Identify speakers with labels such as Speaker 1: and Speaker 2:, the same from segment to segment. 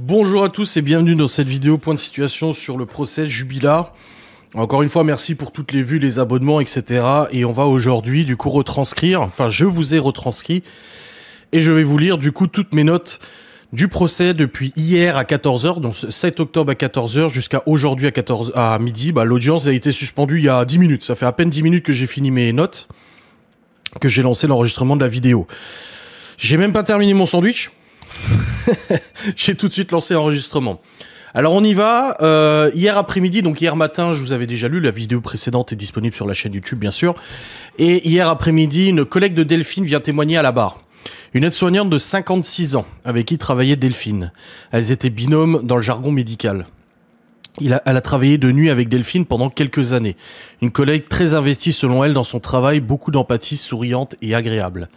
Speaker 1: Bonjour à tous et bienvenue dans cette vidéo point de situation sur le procès Jubilat. Encore une fois, merci pour toutes les vues, les abonnements, etc. Et on va aujourd'hui du coup retranscrire, enfin je vous ai retranscrit, et je vais vous lire du coup toutes mes notes du procès depuis hier à 14h, donc 7 octobre à 14h jusqu'à aujourd'hui à midi. L'audience a été suspendue il y a 10 minutes, ça fait à peine 10 minutes que j'ai fini mes notes, que j'ai lancé l'enregistrement de la vidéo. J'ai même pas terminé mon sandwich. J'ai tout de suite lancé l'enregistrement. Alors on y va, hier après-midi, donc hier matin, je vous avais déjà lu, la vidéo précédente est disponible sur la chaîne YouTube bien sûr, et hier après-midi, une collègue de Delphine vient témoigner à la barre. Une aide-soignante de 56 ans, avec qui travaillait Delphine. Elles étaient binômes dans le jargon médical. Elle a travaillé de nuit avec Delphine pendant quelques années. Une collègue très investie selon elle dans son travail, beaucoup d'empathie, souriante et agréable.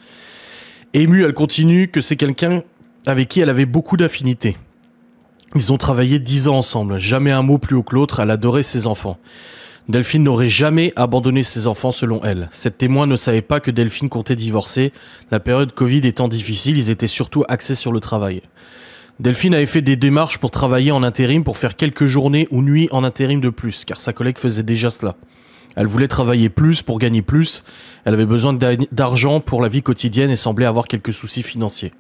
Speaker 1: Émue, elle continue que c'est quelqu'un avec qui elle avait beaucoup d'affinités. Ils ont travaillé 10 ans ensemble, jamais un mot plus haut que l'autre, elle adorait ses enfants. Delphine n'aurait jamais abandonné ses enfants selon elle. Cette témoin ne savait pas que Delphine comptait divorcer. La période Covid étant difficile, ils étaient surtout axés sur le travail. Delphine avait fait des démarches pour travailler en intérim pour faire quelques journées ou nuits en intérim de plus, car sa collègue faisait déjà cela. Elle voulait travailler plus pour gagner plus, elle avait besoin d'argent pour la vie quotidienne et semblait avoir quelques soucis financiers.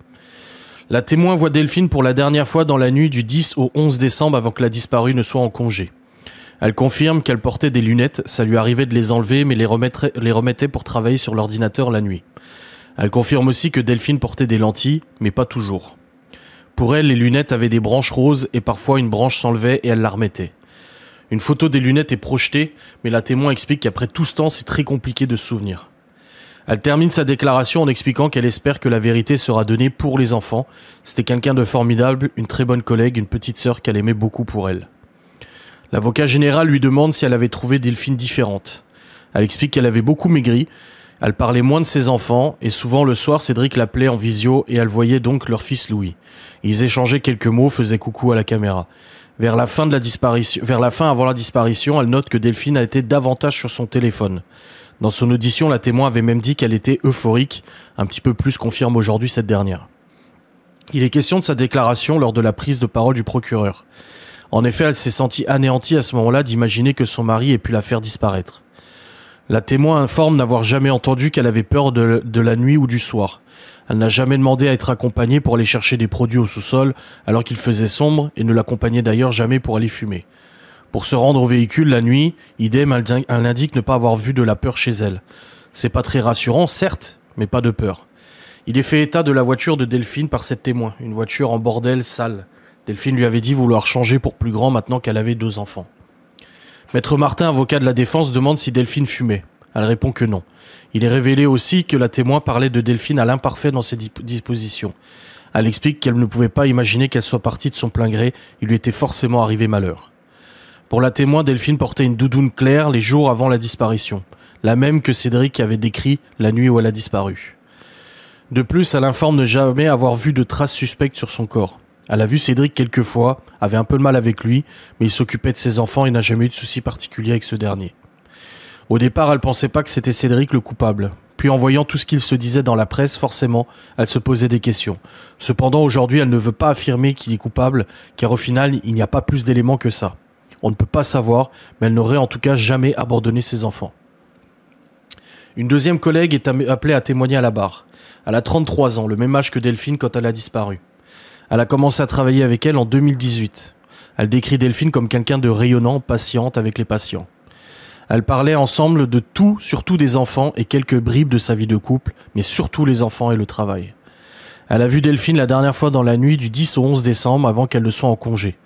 Speaker 1: La témoin voit Delphine pour la dernière fois dans la nuit du 10 au 11 décembre avant que la disparue ne soit en congé. Elle confirme qu'elle portait des lunettes, ça lui arrivait de les enlever mais les remettait pour travailler sur l'ordinateur la nuit. Elle confirme aussi que Delphine portait des lentilles, mais pas toujours. Pour elle, les lunettes avaient des branches roses et parfois une branche s'enlevait et elle la remettait. Une photo des lunettes est projetée, mais la témoin explique qu'après tout ce temps, c'est très compliqué de se souvenir. Elle termine sa déclaration en expliquant qu'elle espère que la vérité sera donnée pour les enfants. C'était quelqu'un de formidable, une très bonne collègue, une petite sœur qu'elle aimait beaucoup pour elle. L'avocat général lui demande si elle avait trouvé Delphine différente. Elle explique qu'elle avait beaucoup maigri, elle parlait moins de ses enfants, et souvent le soir, Cédric l'appelait en visio et elle voyait donc leur fils Louis. Ils échangeaient quelques mots, faisaient coucou à la caméra. Vers la fin avant la disparition, elle note que Delphine a été davantage sur son téléphone. Dans son audition, la témoin avait même dit qu'elle était euphorique, un petit peu plus confirme aujourd'hui cette dernière. Il est question de sa déclaration lors de la prise de parole du procureur. En effet, elle s'est sentie anéantie à ce moment-là d'imaginer que son mari ait pu la faire disparaître. La témoin informe n'avoir jamais entendu qu'elle avait peur de la nuit ou du soir. Elle n'a jamais demandé à être accompagnée pour aller chercher des produits au sous-sol alors qu'il faisait sombre et ne l'accompagnait d'ailleurs jamais pour aller fumer. Pour se rendre au véhicule la nuit, idem, elle indique ne pas avoir vu de la peur chez elle. C'est pas très rassurant, certes, mais pas de peur. Il est fait état de la voiture de Delphine par cette témoin, une voiture en bordel sale. Delphine lui avait dit vouloir changer pour plus grand maintenant qu'elle avait 2 enfants. Maître Martin, avocat de la défense, demande si Delphine fumait. Elle répond que non. Il est révélé aussi que la témoin parlait de Delphine à l'imparfait dans ses dispositions. Elle explique qu'elle ne pouvait pas imaginer qu'elle soit partie de son plein gré, il lui était forcément arrivé malheur. Pour la témoin, Delphine portait une doudoune claire les jours avant la disparition, la même que Cédric avait décrit la nuit où elle a disparu. De plus, elle informe ne jamais avoir vu de traces suspectes sur son corps. Elle a vu Cédric quelques fois, avait un peu de mal avec lui, mais il s'occupait de ses enfants et n'a jamais eu de soucis particuliers avec ce dernier. Au départ, elle pensait pas que c'était Cédric le coupable. Puis en voyant tout ce qu'il se disait dans la presse, forcément, elle se posait des questions. Cependant, aujourd'hui, elle ne veut pas affirmer qu'il est coupable, car au final, il n'y a pas plus d'éléments que ça. On ne peut pas savoir, mais elle n'aurait en tout cas jamais abandonné ses enfants. Une deuxième collègue est appelée à témoigner à la barre. Elle a 33 ans, le même âge que Delphine quand elle a disparu. Elle a commencé à travailler avec elle en 2018. Elle décrit Delphine comme quelqu'un de rayonnant, patiente avec les patients. Elle parlait ensemble de tout, surtout des enfants et quelques bribes de sa vie de couple, mais surtout les enfants et le travail. Elle a vu Delphine la dernière fois dans la nuit du 10 au 11 décembre avant qu'elle ne soit en congé.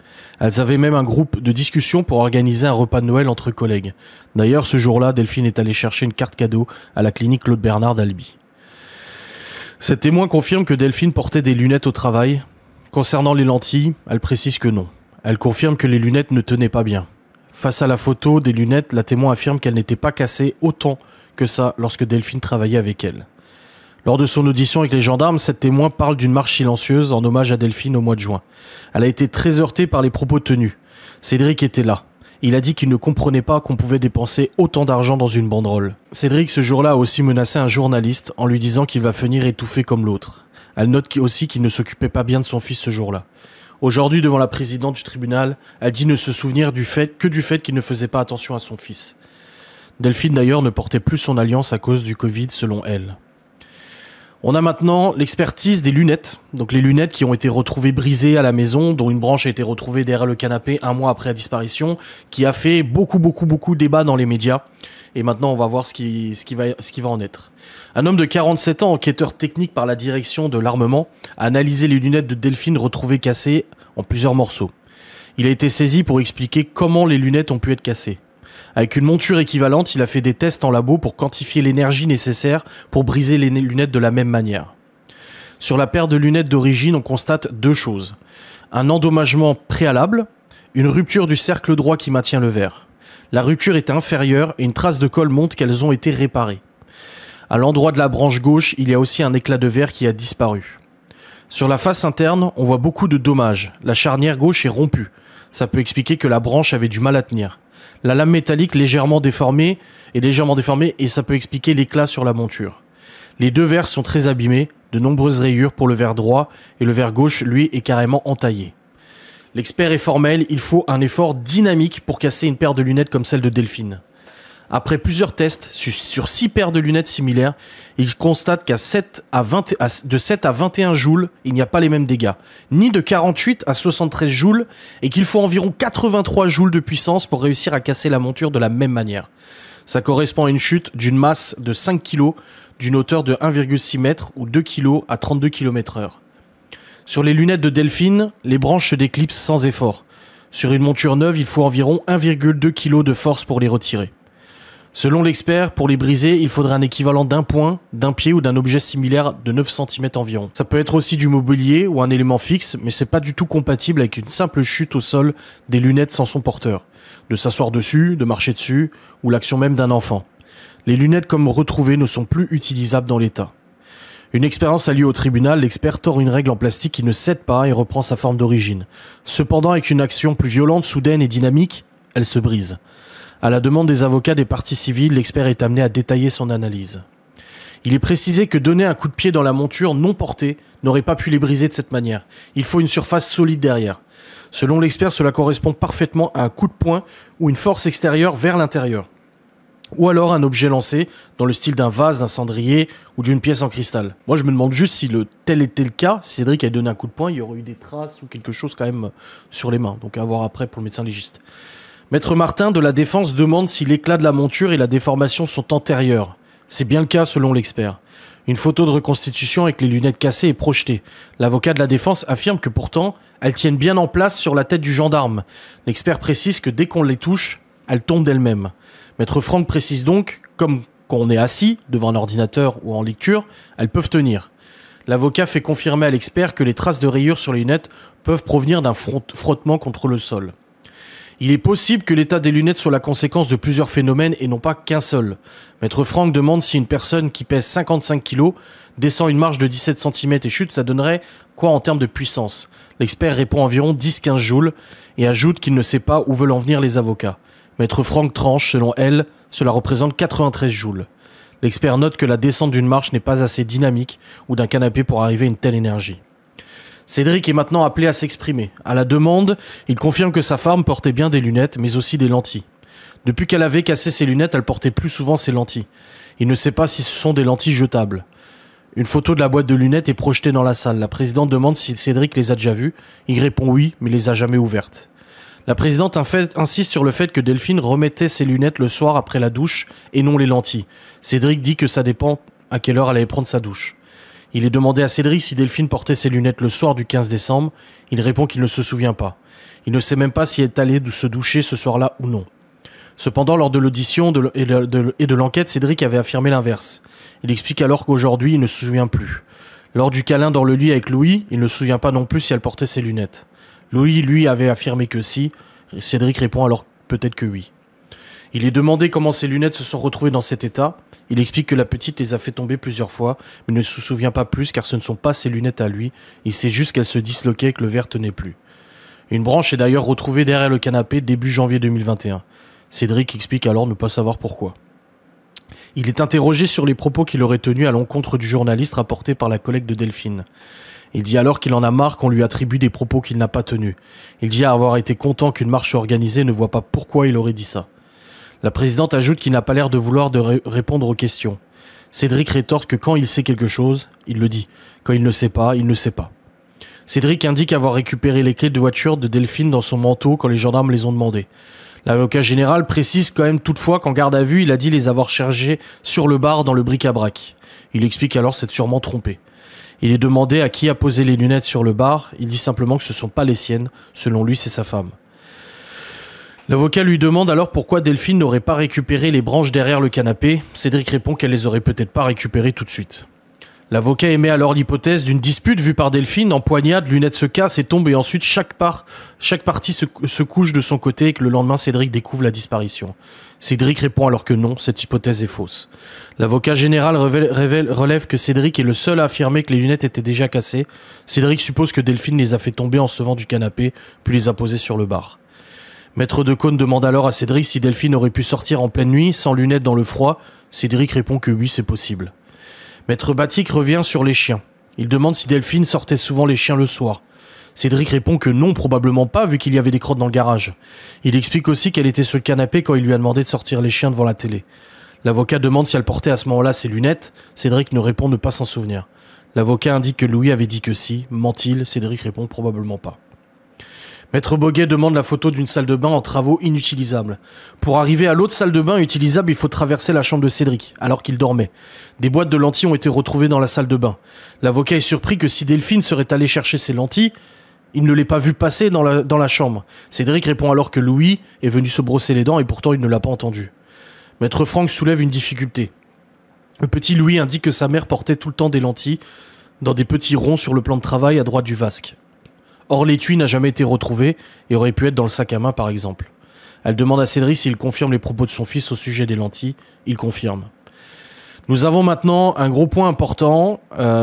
Speaker 1: Elles avaient même un groupe de discussion pour organiser un repas de Noël entre collègues. D'ailleurs, ce jour-là, Delphine est allée chercher une carte cadeau à la clinique Claude Bernard d'Albi. Cette témoin confirme que Delphine portait des lunettes au travail. Concernant les lentilles, elle précise que non. Elle confirme que les lunettes ne tenaient pas bien. Face à la photo des lunettes, la témoin affirme qu'elles n'étaient pas cassées autant que ça lorsque Delphine travaillait avec elle. Lors de son audition avec les gendarmes, cette témoin parle d'une marche silencieuse en hommage à Delphine au mois de juin. Elle a été très heurtée par les propos tenus. Cédric était là. Il a dit qu'il ne comprenait pas qu'on pouvait dépenser autant d'argent dans une banderole. Cédric, ce jour-là, a aussi menacé un journaliste en lui disant qu'il va venir étouffer comme l'autre. Elle note aussi qu'il ne s'occupait pas bien de son fils ce jour-là. Aujourd'hui, devant la présidente du tribunal, elle dit ne se souvenir du fait qu'il ne faisait pas attention à son fils. Delphine d'ailleurs ne portait plus son alliance à cause du Covid selon elle. On a maintenant l'expertise des lunettes. Donc les lunettes qui ont été retrouvées brisées à la maison, dont une branche a été retrouvée derrière le canapé 1 mois après la disparition, qui a fait beaucoup débat dans les médias. Et maintenant, on va voir ce qui va en être. Un homme de 47 ans, enquêteur technique par la direction de l'armement, a analysé les lunettes de Delphine retrouvées cassées en plusieurs morceaux. Il a été saisi pour expliquer comment les lunettes ont pu être cassées. Avec une monture équivalente, il a fait des tests en labo pour quantifier l'énergie nécessaire pour briser les lunettes de la même manière. Sur la paire de lunettes d'origine, on constate 2 choses. Un endommagement préalable, une rupture du cercle droit qui maintient le verre. La rupture est inférieure et une trace de colle montre qu'elles ont été réparées. À l'endroit de la branche gauche, il y a aussi un éclat de verre qui a disparu. Sur la face interne, on voit beaucoup de dommages. La charnière gauche est rompue. Ça peut expliquer que la branche avait du mal à tenir. La lame métallique légèrement déformée et ça peut expliquer l'éclat sur la monture. Les 2 verres sont très abîmés, de nombreuses rayures pour le verre droit et le verre gauche, lui, est carrément entaillé. L'expert est formel, il faut un effort dynamique pour casser une paire de lunettes comme celle de Delphine. Après plusieurs tests sur 6 paires de lunettes similaires, il constate qu'à de 7 à 21 joules, il n'y a pas les mêmes dégâts, ni de 48 à 73 joules, et qu'il faut environ 83 joules de puissance pour réussir à casser la monture de la même manière. Ça correspond à une chute d'une masse de 5 kg, d'une hauteur de 1,6 m ou 2 kg à 32 km/h. Sur les lunettes de Delphine, les branches se déclipsent sans effort. Sur une monture neuve, il faut environ 1,2 kg de force pour les retirer. Selon l'expert, pour les briser, il faudrait un équivalent d'un point, d'un pied ou d'un objet similaire de 9 cm environ. Ça peut être aussi du mobilier ou un élément fixe, mais c'est pas du tout compatible avec une simple chute au sol des lunettes sans son porteur. De s'asseoir dessus, de marcher dessus, ou l'action même d'un enfant. Les lunettes comme retrouvées ne sont plus utilisables dans l'état. Une expérience a lieu au tribunal, l'expert tord une règle en plastique qui ne cède pas et reprend sa forme d'origine. Cependant, avec une action plus violente, soudaine et dynamique, elle se brise. À la demande des avocats des parties civiles, l'expert est amené à détailler son analyse. Il est précisé que donner un coup de pied dans la monture non portée n'aurait pas pu les briser de cette manière. Il faut une surface solide derrière. Selon l'expert, cela correspond parfaitement à un coup de poing ou une force extérieure vers l'intérieur. Ou alors un objet lancé dans le style d'un vase, d'un cendrier ou d'une pièce en cristal. Moi je me demande juste si tel était le cas, si Cédric avait donné un coup de poing, il y aurait eu des traces ou quelque chose quand même sur les mains. Donc à voir après pour le médecin légiste. Maître Martin de la Défense demande si l'éclat de la monture et la déformation sont antérieurs. C'est bien le cas selon l'expert. Une photo de reconstitution avec les lunettes cassées est projetée. L'avocat de la Défense affirme que pourtant, elles tiennent bien en place sur la tête du gendarme. L'expert précise que dès qu'on les touche, elles tombent d'elles-mêmes. Maître Franck précise donc, comme quand on est assis devant un ordinateur ou en lecture, elles peuvent tenir. L'avocat fait confirmer à l'expert que les traces de rayures sur les lunettes peuvent provenir d'un frottement contre le sol. Il est possible que l'état des lunettes soit la conséquence de plusieurs phénomènes et non pas qu'un seul. Maître Franck demande si une personne qui pèse 55 kg descend une marche de 17 cm et chute, ça donnerait quoi en termes de puissance? L'expert répond environ 10-15 joules et ajoute qu'il ne sait pas où veulent en venir les avocats. Maître Franck tranche, selon elle, cela représente 93 joules. L'expert note que la descente d'une marche n'est pas assez dynamique ou d'un canapé pour arriver à une telle énergie. Cédric est maintenant appelé à s'exprimer. À la demande, il confirme que sa femme portait bien des lunettes, mais aussi des lentilles. Depuis qu'elle avait cassé ses lunettes, elle portait plus souvent ses lentilles. Il ne sait pas si ce sont des lentilles jetables. Une photo de la boîte de lunettes est projetée dans la salle. La présidente demande si Cédric les a déjà vues. Il répond oui, mais les a jamais ouvertes. La présidente insiste sur le fait que Delphine remettait ses lunettes le soir après la douche et non les lentilles. Cédric dit que ça dépend à quelle heure elle allait prendre sa douche. Il est demandé à Cédric si Delphine portait ses lunettes le soir du 15 décembre. Il répond qu'il ne se souvient pas. Il ne sait même pas si elle est allée se doucher ce soir-là ou non. Cependant, lors de l'audition et de l'enquête, Cédric avait affirmé l'inverse. Il explique alors qu'aujourd'hui, il ne se souvient plus. Lors du câlin dans le lit avec Louis, il ne se souvient pas non plus si elle portait ses lunettes. Louis, lui, avait affirmé que si. Cédric répond alors peut-être que oui. Il est demandé comment ses lunettes se sont retrouvées dans cet état. Il explique que la petite les a fait tomber plusieurs fois, mais ne se souvient pas plus car ce ne sont pas ses lunettes à lui. Il sait juste qu'elles se disloquaient et que le verre tenait plus. Une branche est d'ailleurs retrouvée derrière le canapé début janvier 2021. Cédric explique alors ne pas savoir pourquoi. Il est interrogé sur les propos qu'il aurait tenus à l'encontre du journaliste rapporté par la collègue de Delphine. Il dit alors qu'il en a marre qu'on lui attribue des propos qu'il n'a pas tenus. Il dit avoir été content qu'une marche soit organisée et ne voit pas pourquoi il aurait dit ça. La présidente ajoute qu'il n'a pas l'air de vouloir répondre aux questions. Cédric rétorque que quand il sait quelque chose, il le dit. Quand il ne sait pas, il ne sait pas. Cédric indique avoir récupéré les clés de voiture de Delphine dans son manteau quand les gendarmes les ont demandées. L'avocat général précise quand même toutefois qu'en garde à vue, il a dit les avoir chargées sur le bar dans le bric-à-brac. Il explique alors s'être sûrement trompé. Il est demandé à qui a posé les lunettes sur le bar. Il dit simplement que ce ne sont pas les siennes. Selon lui, c'est sa femme. L'avocat lui demande alors pourquoi Delphine n'aurait pas récupéré les branches derrière le canapé. Cédric répond qu'elle les aurait peut-être pas récupérées tout de suite. L'avocat émet alors l'hypothèse d'une dispute vue par Delphine. En poignade, lunettes se cassent et tombent et ensuite chaque partie se couche de son côté et que le lendemain Cédric découvre la disparition. Cédric répond alors que non, cette hypothèse est fausse. L'avocat général relève que Cédric est le seul à affirmer que les lunettes étaient déjà cassées. Cédric suppose que Delphine les a fait tomber en se levant du canapé, puis les a posées sur le bar. Maître Decaune demande alors à Cédric si Delphine aurait pu sortir en pleine nuit, sans lunettes dans le froid. Cédric répond que oui, c'est possible. Maître Batic revient sur les chiens. Il demande si Delphine sortait souvent les chiens le soir. Cédric répond que non, probablement pas, vu qu'il y avait des crottes dans le garage. Il explique aussi qu'elle était sur le canapé quand il lui a demandé de sortir les chiens devant la télé. L'avocat demande si elle portait à ce moment-là ses lunettes. Cédric ne répond ne pas s'en souvenir. L'avocat indique que Louis avait dit que si. Ment-il? Cédric répond probablement pas. Maître Boguet demande la photo d'une salle de bain en travaux inutilisables. Pour arriver à l'autre salle de bain utilisable, il faut traverser la chambre de Cédric, alors qu'il dormait. Des boîtes de lentilles ont été retrouvées dans la salle de bain. L'avocat est surpris que si Delphine serait allée chercher ses lentilles, il ne l'ait pas vu passer dans la chambre. Cédric répond alors que Louis est venu se brosser les dents et pourtant il ne l'a pas entendu. Maître Franck soulève une difficulté. Le petit Louis indique que sa mère portait tout le temps des lentilles dans des petits ronds sur le plan de travail à droite du vasque. Or, l'étui n'a jamais été retrouvé et aurait pu être dans le sac à main par exemple. Elle demande à Cédric s'il confirme les propos de son fils au sujet des lentilles. Il confirme. Nous avons maintenant un gros point important,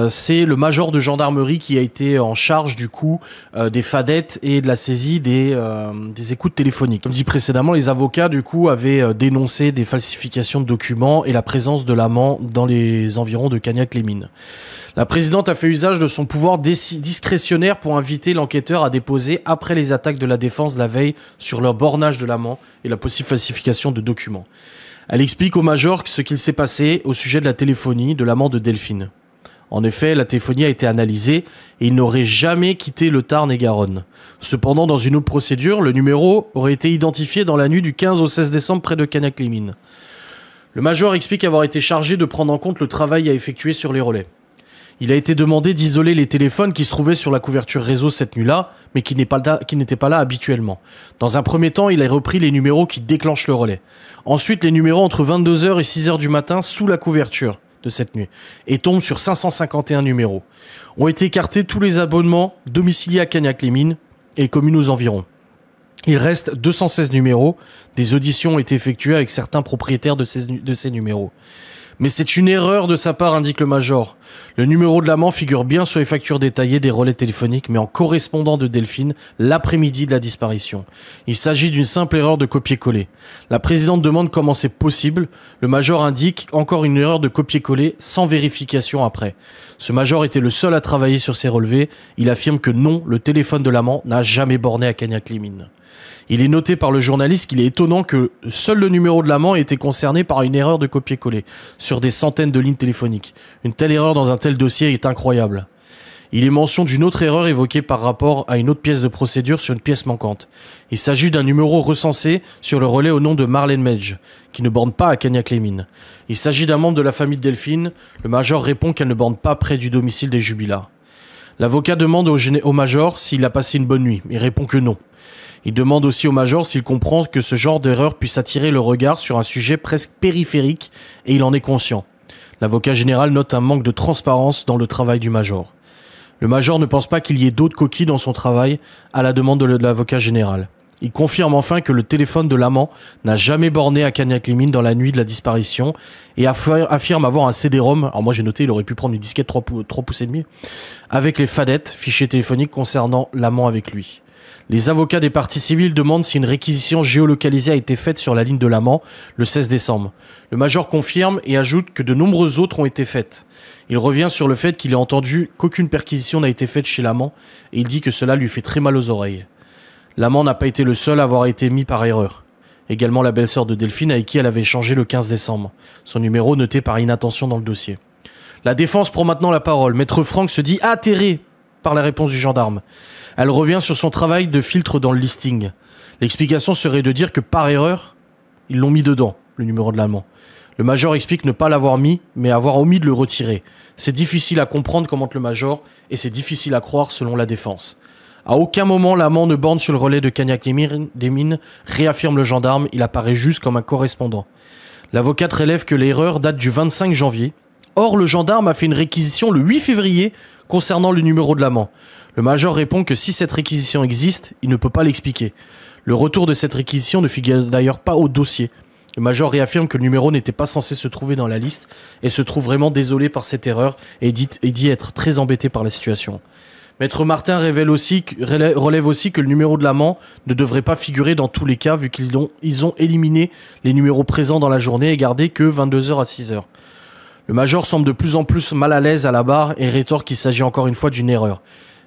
Speaker 1: c'est le major de gendarmerie qui a été en charge du coup des fadettes et de la saisie des écoutes téléphoniques. Comme dit précédemment, les avocats du coup avaient dénoncé des falsifications de documents et la présence de l'amant dans les environs de Cagnac-les-Mines. La présidente a fait usage de son pouvoir discrétionnaire pour inviter l'enquêteur à déposer après les attaques de la défense la veille sur le bornage de l'amant et la possible falsification de documents. Elle explique au major ce qu'il s'est passé au sujet de la téléphonie de l'amant de Delphine. En effet, la téléphonie a été analysée et il n'aurait jamais quitté le Tarn-et-Garonne. Cependant, dans une autre procédure, le numéro aurait été identifié dans la nuit du 15 au 16 décembre près de Cagnac-les-Mines. Le major explique avoir été chargé de prendre en compte le travail à effectuer sur les relais. Il a été demandé d'isoler les téléphones qui se trouvaient sur la couverture réseau cette nuit-là, mais qui n'étaient pas là habituellement. Dans un premier temps, il a repris les numéros qui déclenchent le relais. Ensuite, les numéros entre 22h et 6h du matin sous la couverture de cette nuit, et tombe sur 551 numéros. Ont été écartés tous les abonnements domiciliés à Cagnac-les-Mines et communes aux environs. Il reste 216 numéros. Des auditions ont été effectuées avec certains propriétaires de ces numéros. Mais c'est une erreur de sa part, indique le major. Le numéro de l'amant figure bien sur les factures détaillées des relais téléphoniques, mais en correspondant de Delphine l'après-midi de la disparition. Il s'agit d'une simple erreur de copier-coller. La présidente demande comment c'est possible. Le major indique encore une erreur de copier-coller sans vérification après. Ce major était le seul à travailler sur ces relevés. Il affirme que non, le téléphone de l'amant n'a jamais borné à Cagnac-les-Mines. Il est noté par le journaliste qu'il est étonnant que seul le numéro de l'amant ait été concerné par une erreur de copier-coller sur des centaines de lignes téléphoniques. Une telle erreur dans un tel dossier est incroyable. Il est mention d'une autre erreur évoquée par rapport à une autre pièce de procédure sur une pièce manquante. Il s'agit d'un numéro recensé sur le relais au nom de Marlène Medge, qui ne borne pas à Cagnac-les-Mines. Il s'agit d'un membre de la famille de Delphine. Le major répond qu'elle ne borne pas près du domicile des jubilats. L'avocat demande au major s'il a passé une bonne nuit. Il répond que non. Il demande aussi au major s'il comprend que ce genre d'erreur puisse attirer le regard sur un sujet presque périphérique et il en est conscient. L'avocat général note un manque de transparence dans le travail du major. Le major ne pense pas qu'il y ait d'autres coquilles dans son travail à la demande de l'avocat général. Il confirme enfin que le téléphone de l'amant n'a jamais borné à Cagnac-les-Mines dans la nuit de la disparition et affirme avoir un CD-ROM, alors moi j'ai noté il aurait pu prendre une disquette 3 pouces et demi, avec les fadettes, fichiers téléphoniques concernant l'amant avec lui. Les avocats des parties civiles demandent si une réquisition géolocalisée a été faite sur la ligne de l'amant le 16 décembre. Le major confirme et ajoute que de nombreuses autres ont été faites. Il revient sur le fait qu'il a entendu qu'aucune perquisition n'a été faite chez l'amant et il dit que cela lui fait très mal aux oreilles. L'amant n'a pas été le seul à avoir été mis par erreur. Également la belle-sœur de Delphine avec qui elle avait échangé le 15 décembre. Son numéro noté par inattention dans le dossier. La défense prend maintenant la parole. Maître Franck se dit atterré par la réponse du gendarme. Elle revient sur son travail de filtre dans le listing. L'explication serait de dire que par erreur, ils l'ont mis dedans, le numéro de l'amant. Le major explique ne pas l'avoir mis, mais avoir omis de le retirer. C'est difficile à comprendre, commente le major, et c'est difficile à croire selon la défense. À aucun moment l'amant ne borne sur le relais de Cagnac-les-Mines, réaffirme le gendarme, il apparaît juste comme un correspondant. L'avocate relève que l'erreur date du 25 janvier. Or, le gendarme a fait une réquisition le 8 février concernant le numéro de l'amant. Le major répond que si cette réquisition existe, il ne peut pas l'expliquer. Le retour de cette réquisition ne figure d'ailleurs pas au dossier. Le major réaffirme que le numéro n'était pas censé se trouver dans la liste et se trouve vraiment désolé par cette erreur et dit être très embêté par la situation. Maître Martin relève aussi que le numéro de l'amant ne devrait pas figurer dans tous les cas vu qu'ils ont éliminé les numéros présents dans la journée et gardé que 22h à 6h. Le major semble de plus en plus mal à l'aise à la barre et rétorque qu'il s'agit encore une fois d'une erreur.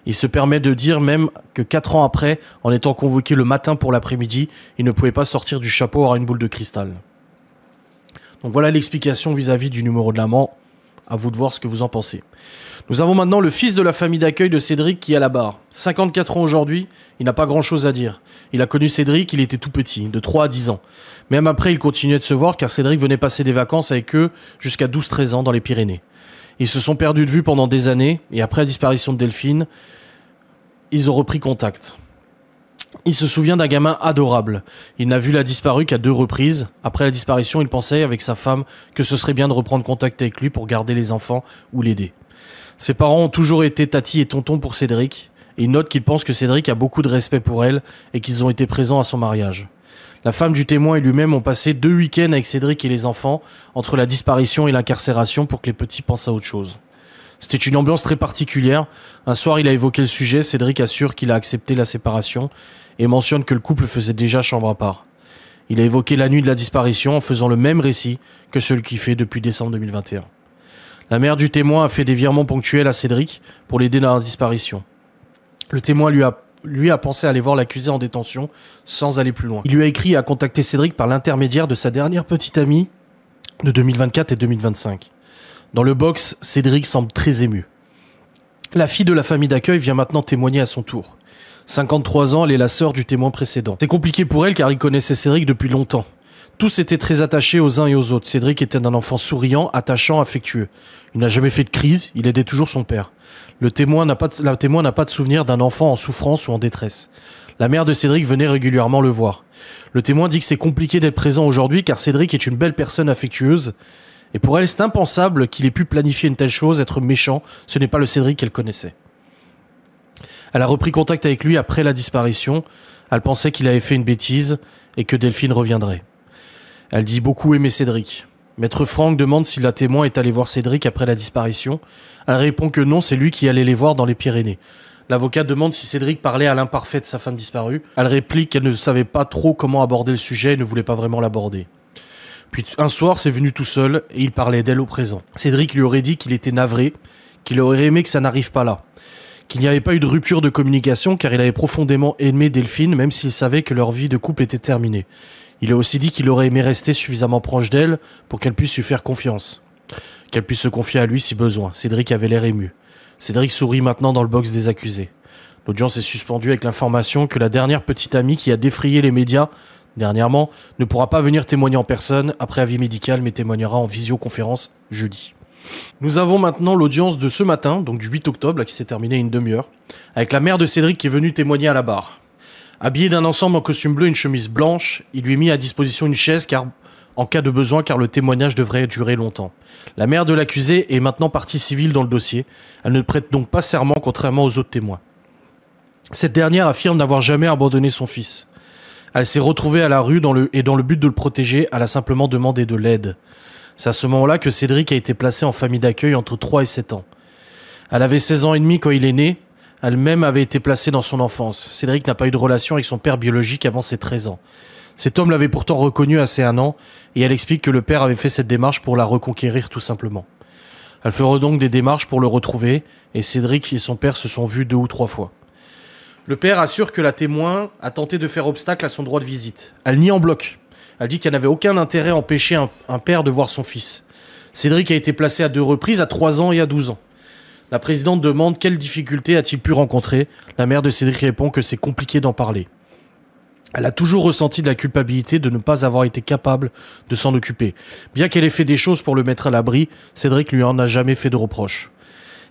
Speaker 1: Il se permet de dire même que 4 ans après, en étant convoqué le matin pour l'après-midi, il ne pouvait pas sortir du chapeau avoir une boule de cristal. Donc voilà l'explication vis-à-vis du numéro de l'amant. À vous de voir ce que vous en pensez. Nous avons maintenant le fils de la famille d'accueil de Cédric qui est à la barre. 54 ans aujourd'hui, il n'a pas grand-chose à dire. Il a connu Cédric, il était tout petit, de 3 à 10 ans. Même après, il continuait de se voir car Cédric venait passer des vacances avec eux jusqu'à 12-13 ans dans les Pyrénées. Ils se sont perdus de vue pendant des années et après la disparition de Delphine, ils ont repris contact. Il se souvient d'un gamin adorable. Il n'a vu la disparue qu'à 2 reprises. Après la disparition, il pensait avec sa femme que ce serait bien de reprendre contact avec lui pour garder les enfants ou l'aider. Ses parents ont toujours été tati et tonton pour Cédric. Et il note qu'il pense que Cédric a beaucoup de respect pour elle et qu'ils ont été présents à son mariage. La femme du témoin et lui-même ont passé 2 week-ends avec Cédric et les enfants entre la disparition et l'incarcération pour que les petits pensent à autre chose. C'était une ambiance très particulière. Un soir, il a évoqué le sujet. Cédric assure qu'il a accepté la séparation et mentionne que le couple faisait déjà chambre à part. Il a évoqué la nuit de la disparition en faisant le même récit que celui qu'il fait depuis décembre 2021. La mère du témoin a fait des virements ponctuels à Cédric pour l'aider dans la disparition. Le témoin lui a pensé aller voir l'accusé en détention sans aller plus loin. Il lui a écrit et a contacté Cédric par l'intermédiaire de sa dernière petite amie de 2024 et 2025. Dans le box, Cédric semble très ému. La fille de la famille d'accueil vient maintenant témoigner à son tour. 53 ans, elle est la sœur du témoin précédent. C'est compliqué pour elle car il connaissait Cédric depuis longtemps. Tous étaient très attachés aux uns et aux autres. Cédric était un enfant souriant, attachant, affectueux. Il n'a jamais fait de crise, il aidait toujours son père. La témoin n'a pas de souvenir d'un enfant en souffrance ou en détresse. La mère de Cédric venait régulièrement le voir. Le témoin dit que c'est compliqué d'être présent aujourd'hui car Cédric est une belle personne affectueuse. Et pour elle, c'est impensable qu'il ait pu planifier une telle chose, être méchant. Ce n'est pas le Cédric qu'elle connaissait. Elle a repris contact avec lui après la disparition. Elle pensait qu'il avait fait une bêtise et que Delphine reviendrait. Elle dit beaucoup aimer Cédric. Maître Franck demande si la témoin est allée voir Cédric après la disparition. Elle répond que non, c'est lui qui allait les voir dans les Pyrénées. L'avocat demande si Cédric parlait à l'imparfait de sa femme disparue. Elle réplique qu'elle ne savait pas trop comment aborder le sujet et ne voulait pas vraiment l'aborder. Puis un soir, c'est venu tout seul et il parlait d'elle au présent. Cédric lui aurait dit qu'il était navré, qu'il aurait aimé que ça n'arrive pas là. Qu'il n'y avait pas eu de rupture de communication car il avait profondément aimé Delphine même s'il savait que leur vie de couple était terminée. Il a aussi dit qu'il aurait aimé rester suffisamment proche d'elle pour qu'elle puisse lui faire confiance. Qu'elle puisse se confier à lui si besoin. Cédric avait l'air ému. Cédric sourit maintenant dans le box des accusés. L'audience est suspendue avec l'information que la dernière petite amie qui a défrayé les médias dernièrement ne pourra pas venir témoigner en personne après avis médical mais témoignera en visioconférence jeudi. Nous avons maintenant l'audience de ce matin, donc du 8 octobre, là, qui s'est terminée une demi-heure, avec la mère de Cédric qui est venue témoigner à la barre. Habillé d'un ensemble en costume bleu et une chemise blanche, il lui est mis à disposition une chaise en cas de besoin car le témoignage devrait durer longtemps. La mère de l'accusé est maintenant partie civile dans le dossier. Elle ne prête donc pas serment contrairement aux autres témoins. Cette dernière affirme n'avoir jamais abandonné son fils. Elle s'est retrouvée à la rue et dans le but de le protéger, elle a simplement demandé de l'aide. C'est à ce moment-là que Cédric a été placé en famille d'accueil entre 3 et 7 ans. Elle avait 16 ans et demi quand il est né. Elle-même avait été placée dans son enfance. Cédric n'a pas eu de relation avec son père biologique avant ses 13 ans. Cet homme l'avait pourtant reconnue à ses 1 an, et elle explique que le père avait fait cette démarche pour la reconquérir tout simplement. Elle fera donc des démarches pour le retrouver, et Cédric et son père se sont vus 2 ou 3 fois. Le père assure que la témoin a tenté de faire obstacle à son droit de visite. Elle nie en bloc. Elle dit qu'elle n'avait aucun intérêt à empêcher un père de voir son fils. Cédric a été placé à 2 reprises, à 3 ans et à 12 ans. La présidente demande quelles difficultés a-t-il pu rencontrer. La mère de Cédric répond que c'est compliqué d'en parler. Elle a toujours ressenti de la culpabilité de ne pas avoir été capable de s'en occuper. Bien qu'elle ait fait des choses pour le mettre à l'abri, Cédric lui en a jamais fait de reproches.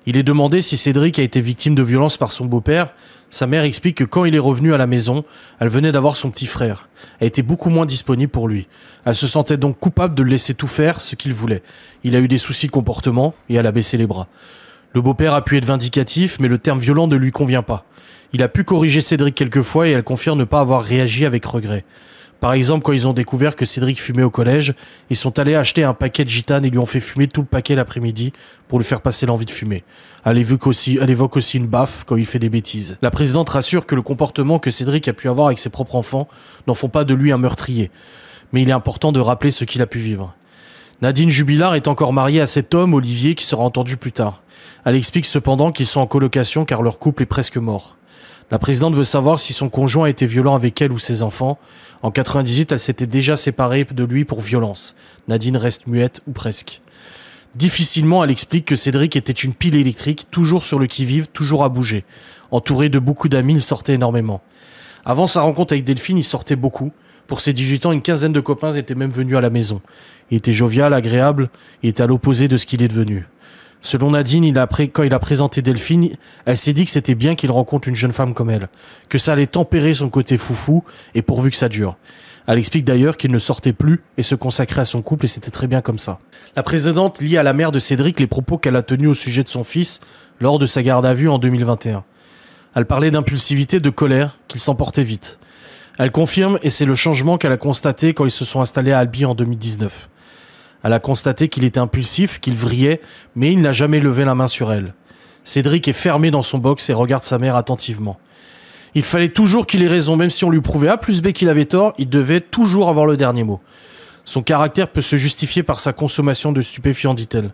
Speaker 1: Il est demandé si Cédric a été victime de violences par son beau-père. Sa mère explique que quand il est revenu à la maison, elle venait d'avoir son petit frère. Elle était beaucoup moins disponible pour lui. Elle se sentait donc coupable de le laisser tout faire ce qu'il voulait. Il a eu des soucis de comportement et elle a baissé les bras. Le beau-père a pu être vindicatif, mais le terme violent ne lui convient pas. Il a pu corriger Cédric quelques fois et elle confirme ne pas avoir réagi avec regret. Par exemple, quand ils ont découvert que Cédric fumait au collège, ils sont allés acheter un paquet de gitane et lui ont fait fumer tout le paquet l'après-midi pour lui faire passer l'envie de fumer. Elle évoque aussi une baffe quand il fait des bêtises. La présidente rassure que le comportement que Cédric a pu avoir avec ses propres enfants n'en font pas de lui un meurtrier. Mais il est important de rappeler ce qu'il a pu vivre. Nadine Jubilard est encore mariée à cet homme, Olivier, qui sera entendu plus tard. Elle explique cependant qu'ils sont en colocation car leur couple est presque mort. La présidente veut savoir si son conjoint a été violent avec elle ou ses enfants. En 98, elle s'était déjà séparée de lui pour violence. Nadine reste muette ou presque. Difficilement, elle explique que Cédric était une pile électrique, toujours sur le qui-vive, toujours à bouger. Entouré de beaucoup d'amis, il sortait énormément. Avant sa rencontre avec Delphine, il sortait beaucoup. Pour ses 18 ans, une quinzaine de copains étaient même venus à la maison. Il était jovial, agréable, il était à l'opposé de ce qu'il est devenu. Selon Nadine, quand il a présenté Delphine, elle s'est dit que c'était bien qu'il rencontre une jeune femme comme elle, que ça allait tempérer son côté foufou, et pourvu que ça dure. Elle explique d'ailleurs qu'il ne sortait plus et se consacrait à son couple, et c'était très bien comme ça. La présidente lit à la mère de Cédric les propos qu'elle a tenus au sujet de son fils lors de sa garde à vue en 2021. Elle parlait d'impulsivité, de colère, qu'il s'emportait vite. Elle confirme, et c'est le changement qu'elle a constaté quand ils se sont installés à Albi en 2019. Elle a constaté qu'il était impulsif, qu'il vrillait, mais il n'a jamais levé la main sur elle. Cédric est fermé dans son box et regarde sa mère attentivement. Il fallait toujours qu'il ait raison, même si on lui prouvait A plus B qu'il avait tort, il devait toujours avoir le dernier mot. Son caractère peut se justifier par sa consommation de stupéfiants, dit-elle.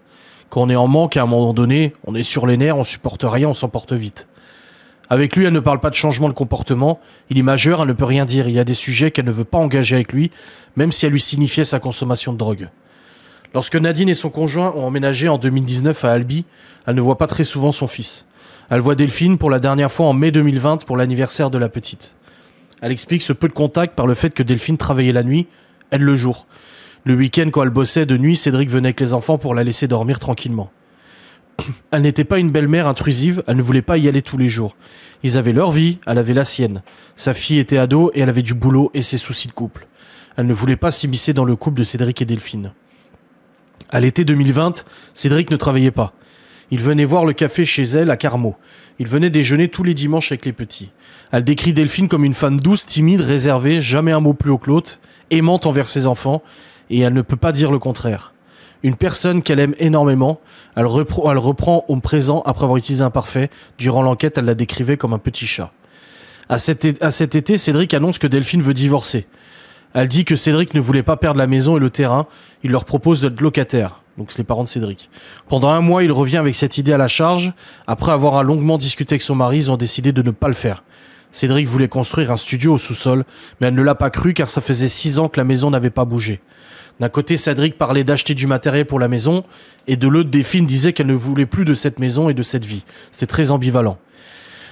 Speaker 1: Quand on est en manque, à un moment donné, on est sur les nerfs, on supporte rien, on s'emporte vite. Avec lui, elle ne parle pas de changement de comportement. Il est majeur, elle ne peut rien dire. Il y a des sujets qu'elle ne veut pas engager avec lui, même si elle lui signifiait sa consommation de drogue. Lorsque Nadine et son conjoint ont emménagé en 2019 à Albi, elle ne voit pas très souvent son fils. Elle voit Delphine pour la dernière fois en mai 2020 pour l'anniversaire de la petite. Elle explique ce peu de contact par le fait que Delphine travaillait la nuit, elle le jour. Le week-end, quand elle bossait de nuit, Cédric venait avec les enfants pour la laisser dormir tranquillement. Elle n'était pas une belle-mère intrusive, elle ne voulait pas y aller tous les jours. Ils avaient leur vie, elle avait la sienne. Sa fille était ado et elle avait du boulot et ses soucis de couple. Elle ne voulait pas s'immiscer dans le couple de Cédric et Delphine. À l'été 2020, Cédric ne travaillait pas. Il venait voir le café chez elle à Carmaux. Il venait déjeuner tous les dimanches avec les petits. Elle décrit Delphine comme une femme douce, timide, réservée, jamais un mot plus haut que l'autre, aimante envers ses enfants, et elle ne peut pas dire le contraire. Une personne qu'elle aime énormément, elle reprend au présent après avoir utilisé un parfait. Durant l'enquête, elle la décrivait comme un petit chat. À cet été, Cédric annonce que Delphine veut divorcer. Elle dit que Cédric ne voulait pas perdre la maison et le terrain. Il leur propose d'être locataire. Donc c'est les parents de Cédric. Pendant 1 mois, il revient avec cette idée à la charge. Après avoir longuement discuté avec son mari, ils ont décidé de ne pas le faire. Cédric voulait construire un studio au sous-sol, mais elle ne l'a pas cru car ça faisait 6 ans que la maison n'avait pas bougé. D'un côté, Cédric parlait d'acheter du matériel pour la maison, et de l'autre, Delphine disait qu'elle ne voulait plus de cette maison et de cette vie. C'était très ambivalent.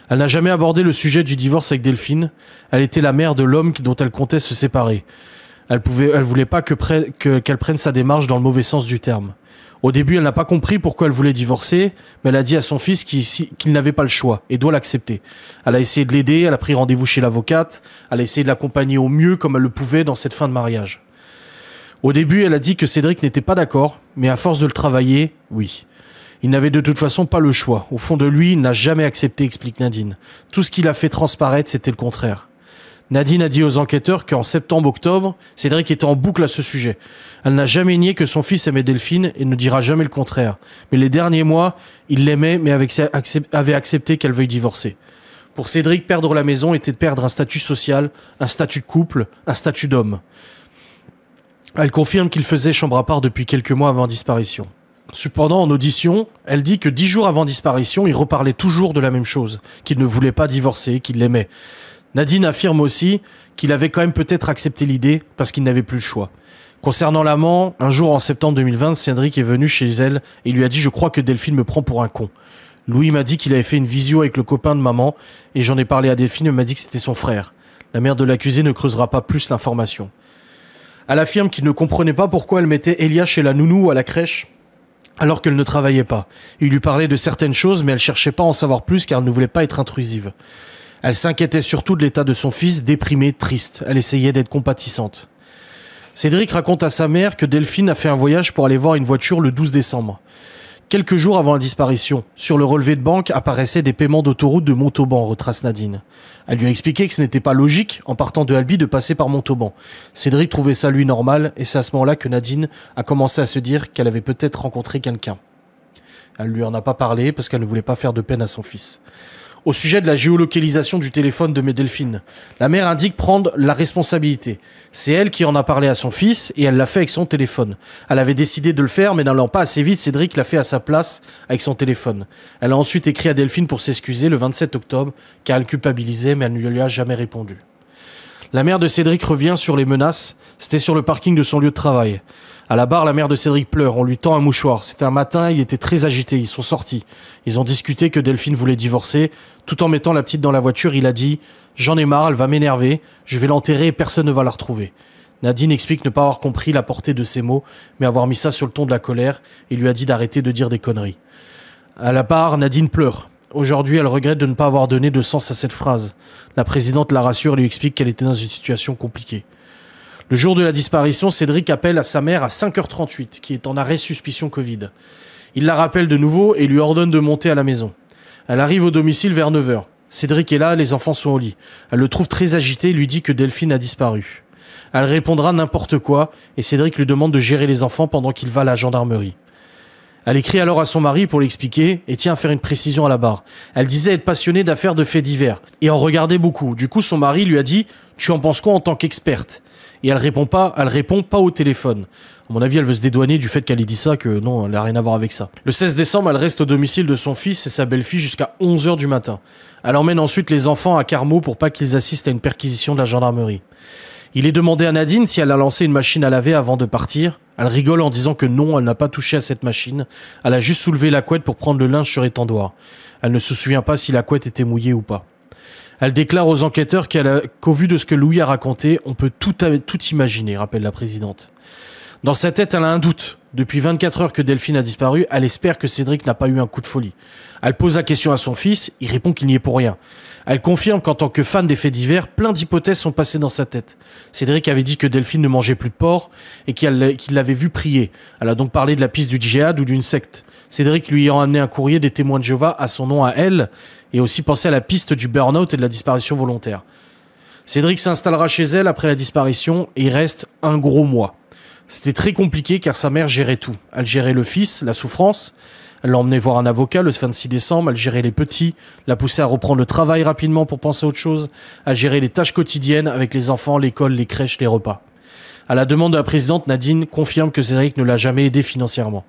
Speaker 1: Elle n'a jamais abordé le sujet du divorce avec Delphine. Elle était la mère de l'homme dont elle comptait se séparer. Elle voulait pas qu'elle prenne sa démarche dans le mauvais sens du terme. Au début, elle n'a pas compris pourquoi elle voulait divorcer, mais elle a dit à son fils qu'il n'avait pas le choix et doit l'accepter. Elle a essayé de l'aider, elle a pris rendez-vous chez l'avocate, elle a essayé de l'accompagner au mieux comme elle le pouvait dans cette fin de mariage. Au début, elle a dit que Cédric n'était pas d'accord, mais à force de le travailler, oui. Il n'avait de toute façon pas le choix. Au fond de lui, il n'a jamais accepté, explique Nadine. Tout ce qu'il a fait transparaître, c'était le contraire. Nadine a dit aux enquêteurs qu'en septembre-octobre, Cédric était en boucle à ce sujet. Elle n'a jamais nié que son fils aimait Delphine et ne dira jamais le contraire. Mais les derniers mois, il l'aimait mais avait accepté qu'elle veuille divorcer. Pour Cédric, perdre la maison était de perdre un statut social, un statut de couple, un statut d'homme. Elle confirme qu'il faisait chambre à part depuis quelques mois avant disparition. Cependant, en audition, elle dit que 10 jours avant disparition, il reparlait toujours de la même chose, qu'il ne voulait pas divorcer, qu'il l'aimait. Nadine affirme aussi qu'il avait quand même peut-être accepté l'idée parce qu'il n'avait plus le choix. Concernant l'amant, un jour en septembre 2020, Cédric est venu chez elle et lui a dit « Je crois que Delphine me prend pour un con ». Louis m'a dit qu'il avait fait une visio avec le copain de maman et j'en ai parlé à Delphine, elle m'a dit que c'était son frère. La mère de l'accusé ne creusera pas plus l'information. Elle affirme qu'il ne comprenait pas pourquoi elle mettait Elia chez la nounou ou à la crèche alors qu'elle ne travaillait pas. Il lui parlait de certaines choses mais elle cherchait pas à en savoir plus car elle ne voulait pas être intrusive. Elle s'inquiétait surtout de l'état de son fils, déprimé, triste. Elle essayait d'être compatissante. Cédric raconte à sa mère que Delphine a fait un voyage pour aller voir une voiture le 12 décembre. Quelques jours avant la disparition, sur le relevé de banque apparaissaient des paiements d'autoroute de Montauban, retrace Nadine. Elle lui a expliqué que ce n'était pas logique, en partant de Albi, de passer par Montauban. Cédric trouvait ça lui normal, et c'est à ce moment-là que Nadine a commencé à se dire qu'elle avait peut-être rencontré quelqu'un. Elle lui en a pas parlé parce qu'elle ne voulait pas faire de peine à son fils. Au sujet de la géolocalisation du téléphone de Delphine, la mère indique prendre la responsabilité. C'est elle qui en a parlé à son fils et elle l'a fait avec son téléphone. Elle avait décidé de le faire mais n'allant pas assez vite, Cédric l'a fait à sa place avec son téléphone. Elle a ensuite écrit à Delphine pour s'excuser le 27 octobre car elle culpabilisait mais elle ne lui a jamais répondu. La mère de Cédric revient sur les menaces, c'était sur le parking de son lieu de travail. À la barre, la mère de Cédric pleure, on lui tend un mouchoir. C'était un matin, il était très agité, ils sont sortis. Ils ont discuté que Delphine voulait divorcer. Tout en mettant la petite dans la voiture, il a dit « J'en ai marre, elle va m'énerver, je vais l'enterrer et personne ne va la retrouver ». Nadine explique ne pas avoir compris la portée de ses mots, mais avoir mis ça sur le ton de la colère et lui a dit d'arrêter de dire des conneries. À la barre, Nadine pleure. Aujourd'hui, elle regrette de ne pas avoir donné de sens à cette phrase. La présidente la rassure et lui explique qu'elle était dans une situation compliquée. Le jour de la disparition, Cédric appelle à sa mère à 5h38, qui est en arrêt suspicion Covid. Il la rappelle de nouveau et lui ordonne de monter à la maison. Elle arrive au domicile vers 9h. Cédric est là, les enfants sont au lit. Elle le trouve très agité et lui dit que Delphine a disparu. Elle répondra n'importe quoi et Cédric lui demande de gérer les enfants pendant qu'il va à la gendarmerie. Elle écrit alors à son mari pour l'expliquer et tient à faire une précision à la barre. Elle disait être passionnée d'affaires de faits divers et en regardait beaucoup. Du coup, son mari lui a dit « Tu en penses quoi en tant qu'experte ?» Et elle répond pas au téléphone. À mon avis, elle veut se dédouaner du fait qu'elle ait dit ça, que non, elle n'a rien à voir avec ça. Le 16 décembre, elle reste au domicile de son fils et sa belle-fille jusqu'à 11h du matin. Elle emmène ensuite les enfants à Carmaux pour pas qu'ils assistent à une perquisition de la gendarmerie. Il est demandé à Nadine si elle a lancé une machine à laver avant de partir. Elle rigole en disant que non, elle n'a pas touché à cette machine. Elle a juste soulevé la couette pour prendre le linge sur étendoir. Elle ne se souvient pas si la couette était mouillée ou pas. Elle déclare aux enquêteurs qu'au vu de ce que Louis a raconté, on peut tout imaginer, rappelle la présidente. Dans sa tête, elle a un doute. Depuis 24 heures que Delphine a disparu, elle espère que Cédric n'a pas eu un coup de folie. Elle pose la question à son fils, il répond qu'il n'y est pour rien. Elle confirme qu'en tant que fan des faits divers, plein d'hypothèses sont passées dans sa tête. Cédric avait dit que Delphine ne mangeait plus de porc et qu'il l'avait vu prier. Elle a donc parlé de la piste du djihad ou d'une secte. Cédric lui ayant amené un courrier des témoins de Jéhovah à son nom à elle et aussi pensé à la piste du burn-out et de la disparition volontaire. Cédric s'installera chez elle après la disparition et il reste un gros mois. C'était très compliqué car sa mère gérait tout. Elle gérait le fils, la souffrance. Elle l'a emmené voir un avocat le 26 décembre. Elle gérait les petits, la poussait à reprendre le travail rapidement pour penser à autre chose. Elle gérait les tâches quotidiennes avec les enfants, l'école, les crèches, les repas. À la demande de la présidente, Nadine confirme que Cédric ne l'a jamais aidé financièrement.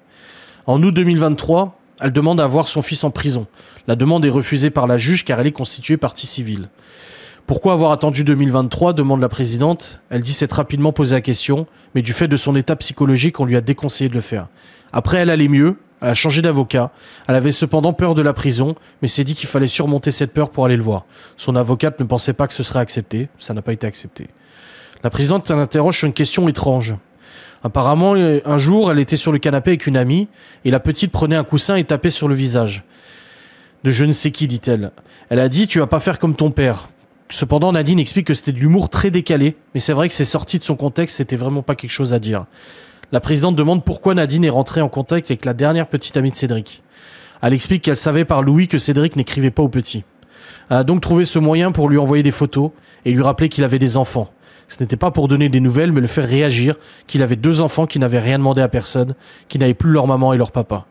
Speaker 1: En août 2023, elle demande à voir son fils en prison. La demande est refusée par la juge car elle est constituée partie civile. Pourquoi avoir attendu 2023 demande la présidente. Elle dit s'être rapidement posé la question, mais du fait de son état psychologique, on lui a déconseillé de le faire. Après, elle allait mieux, elle a changé d'avocat. Elle avait cependant peur de la prison, mais s'est dit qu'il fallait surmonter cette peur pour aller le voir. Son avocate ne pensait pas que ce serait accepté, ça n'a pas été accepté. La présidente l'interroge sur une question étrange. Apparemment, un jour, elle était sur le canapé avec une amie, et la petite prenait un coussin et tapait sur le visage. De je ne sais qui, dit-elle. Elle a dit « Tu vas pas faire comme ton père ». Cependant, Nadine explique que c'était de l'humour très décalé, mais c'est vrai que c'est sorti de son contexte, c'était vraiment pas quelque chose à dire. La présidente demande pourquoi Nadine est rentrée en contact avec la dernière petite amie de Cédric. Elle explique qu'elle savait par Louis que Cédric n'écrivait pas aux petits. Elle a donc trouvé ce moyen pour lui envoyer des photos et lui rappeler qu'il avait des enfants. Ce n'était pas pour donner des nouvelles, mais le faire réagir, qu'il avait 2 enfants qui n'avaient rien demandé à personne, qui n'avaient plus leur maman et leur papa.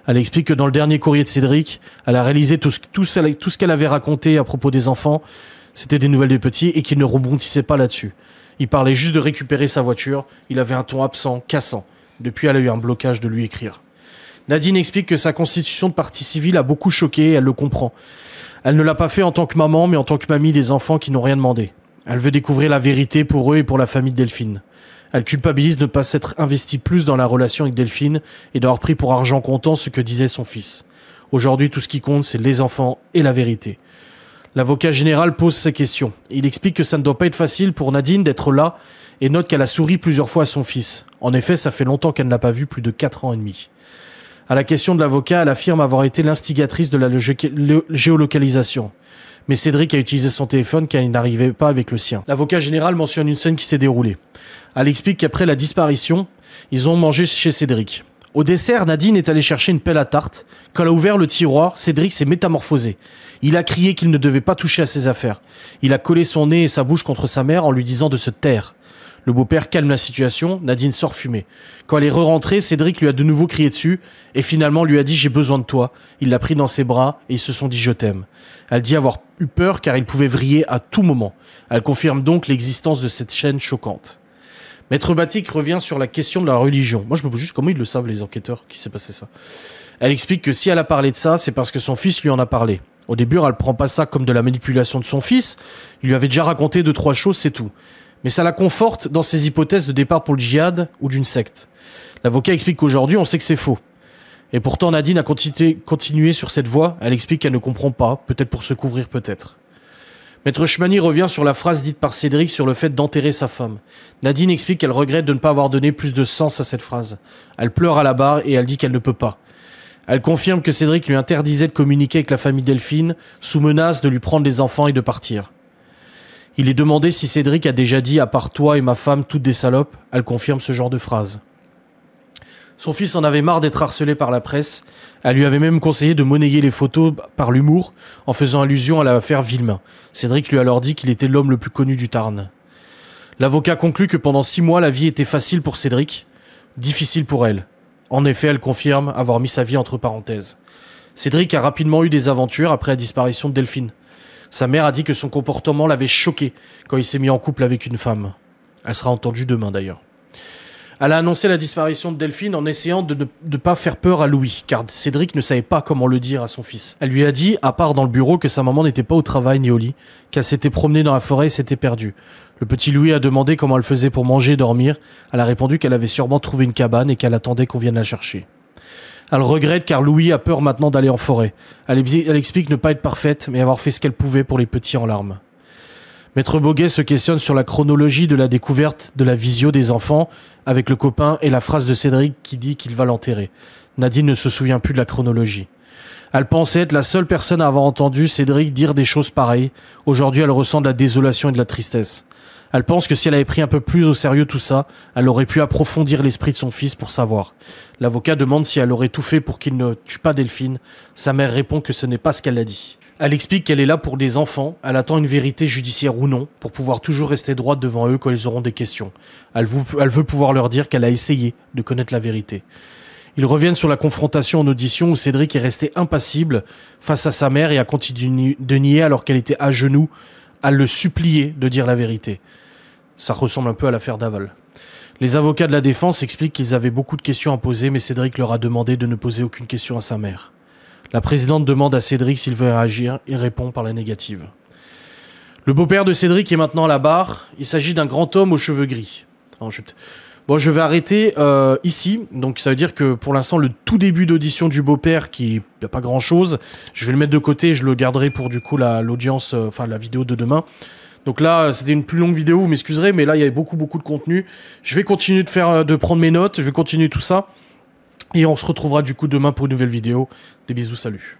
Speaker 1: Elle explique que dans le dernier courrier de Cédric, elle a réalisé tout ce qu'elle avait raconté à propos des enfants, c'était des nouvelles des petits, et qu'il ne rebondissait pas là-dessus. Il parlait juste de récupérer sa voiture, il avait un ton absent, cassant. Depuis, elle a eu un blocage de lui écrire. Nadine explique que sa constitution de partie civile a beaucoup choqué, elle le comprend. Elle ne l'a pas fait en tant que maman, mais en tant que mamie des enfants qui n'ont rien demandé. Elle veut découvrir la vérité pour eux et pour la famille de Delphine. Elle culpabilise de ne pas s'être investie plus dans la relation avec Delphine et d'avoir pris pour argent comptant ce que disait son fils. Aujourd'hui, tout ce qui compte, c'est les enfants et la vérité. L'avocat général pose ces questions. Il explique que ça ne doit pas être facile pour Nadine d'être là et note qu'elle a souri plusieurs fois à son fils. En effet, ça fait longtemps qu'elle ne l'a pas vu, plus de 4 ans et demi. À la question de l'avocat, elle affirme avoir été l'instigatrice de la géolocalisation. Mais Cédric a utilisé son téléphone car il n'arrivait pas avec le sien. L'avocat général mentionne une scène qui s'est déroulée. Elle explique qu'après la disparition, ils ont mangé chez Cédric. Au dessert, Nadine est allée chercher une pelle à tarte. Quand elle a ouvert le tiroir, Cédric s'est métamorphosé. Il a crié qu'il ne devait pas toucher à ses affaires. Il a collé son nez et sa bouche contre sa mère en lui disant de se taire. Le beau-père calme la situation, Nadine sort fumer. Quand elle est re-rentrée, Cédric lui a de nouveau crié dessus et finalement lui a dit « J'ai besoin de toi ». Il l'a pris dans ses bras et ils se sont dit « Je t'aime ». Elle dit avoir eu peur car il pouvait vriller à tout moment. Elle confirme donc l'existence de cette chaîne choquante. Maître Batik revient sur la question de la religion. Moi je me pose juste comment ils le savent les enquêteurs qui s'est passé ça. Elle explique que si elle a parlé de ça, c'est parce que son fils lui en a parlé. Au début, elle prend pas ça comme de la manipulation de son fils. Il lui avait déjà raconté 2-3 choses, c'est tout. Mais ça la conforte dans ses hypothèses de départ pour le djihad ou d'une secte. L'avocat explique qu'aujourd'hui, on sait que c'est faux. Et pourtant, Nadine a continué sur cette voie. Elle explique qu'elle ne comprend pas, peut-être pour se couvrir, peut-être. Maître Chmani revient sur la phrase dite par Cédric sur le fait d'enterrer sa femme. Nadine explique qu'elle regrette de ne pas avoir donné plus de sens à cette phrase. Elle pleure à la barre et elle dit qu'elle ne peut pas. Elle confirme que Cédric lui interdisait de communiquer avec la famille Delphine, sous menace de lui prendre les enfants et de partir. Il est demandé si Cédric a déjà dit « à part toi et ma femme, toutes des salopes », elle confirme ce genre de phrase. Son fils en avait marre d'être harcelé par la presse. Elle lui avait même conseillé de monnayer les photos par l'humour, en faisant allusion à l'affaire Villemain. Cédric lui a alors dit qu'il était l'homme le plus connu du Tarn. L'avocat conclut que pendant 6 mois, la vie était facile pour Cédric, difficile pour elle. En effet, elle confirme avoir mis sa vie entre parenthèses. Cédric a rapidement eu des aventures après la disparition de Delphine. Sa mère a dit que son comportement l'avait choqué quand il s'est mis en couple avec une femme. Elle sera entendue demain d'ailleurs. Elle a annoncé la disparition de Delphine en essayant de ne pas faire peur à Louis, car Cédric ne savait pas comment le dire à son fils. Elle lui a dit, à part dans le bureau, que sa maman n'était pas au travail ni au lit, qu'elle s'était promenée dans la forêt et s'était perdue. Le petit Louis a demandé comment elle faisait pour manger et dormir. Elle a répondu qu'elle avait sûrement trouvé une cabane et qu'elle attendait qu'on vienne la chercher. Elle regrette car Louis a peur maintenant d'aller en forêt. Elle explique ne pas être parfaite, mais avoir fait ce qu'elle pouvait pour les petits en larmes. Maître Boguet se questionne sur la chronologie de la découverte de la visio des enfants avec le copain et la phrase de Cédric qui dit qu'il va l'enterrer. Nadine ne se souvient plus de la chronologie. Elle pensait être la seule personne à avoir entendu Cédric dire des choses pareilles. Aujourd'hui, elle ressent de la désolation et de la tristesse. Elle pense que si elle avait pris un peu plus au sérieux tout ça, elle aurait pu approfondir l'esprit de son fils pour savoir. L'avocat demande si elle aurait tout fait pour qu'il ne tue pas Delphine. Sa mère répond que ce n'est pas ce qu'elle a dit. Elle explique qu'elle est là pour des enfants, elle attend une vérité judiciaire ou non, pour pouvoir toujours rester droite devant eux quand ils auront des questions. Elle veut pouvoir leur dire qu'elle a essayé de connaître la vérité. Ils reviennent sur la confrontation en audition où Cédric est resté impassible face à sa mère et a continué de nier alors qu'elle était à genoux, à le supplier de dire la vérité. Ça ressemble un peu à l'affaire Daval. Les avocats de la défense expliquent qu'ils avaient beaucoup de questions à poser, mais Cédric leur a demandé de ne poser aucune question à sa mère. La présidente demande à Cédric s'il veut réagir, il répond par la négative. Le beau-père de Cédric est maintenant à la barre, il s'agit d'un grand homme aux cheveux gris. Alors, je vais arrêter ici, donc ça veut dire que pour l'instant le tout début d'audition du beau-père, qui n'y a pas grand-chose, je vais le mettre de côté, je le garderai pour du coup l'audience, la vidéo de demain. Donc là, c'était une plus longue vidéo, vous m'excuserez, mais là, il y avait beaucoup de contenu. Je vais continuer de prendre mes notes, je vais continuer tout ça. Et on se retrouvera du coup demain pour une nouvelle vidéo. Des bisous, salut.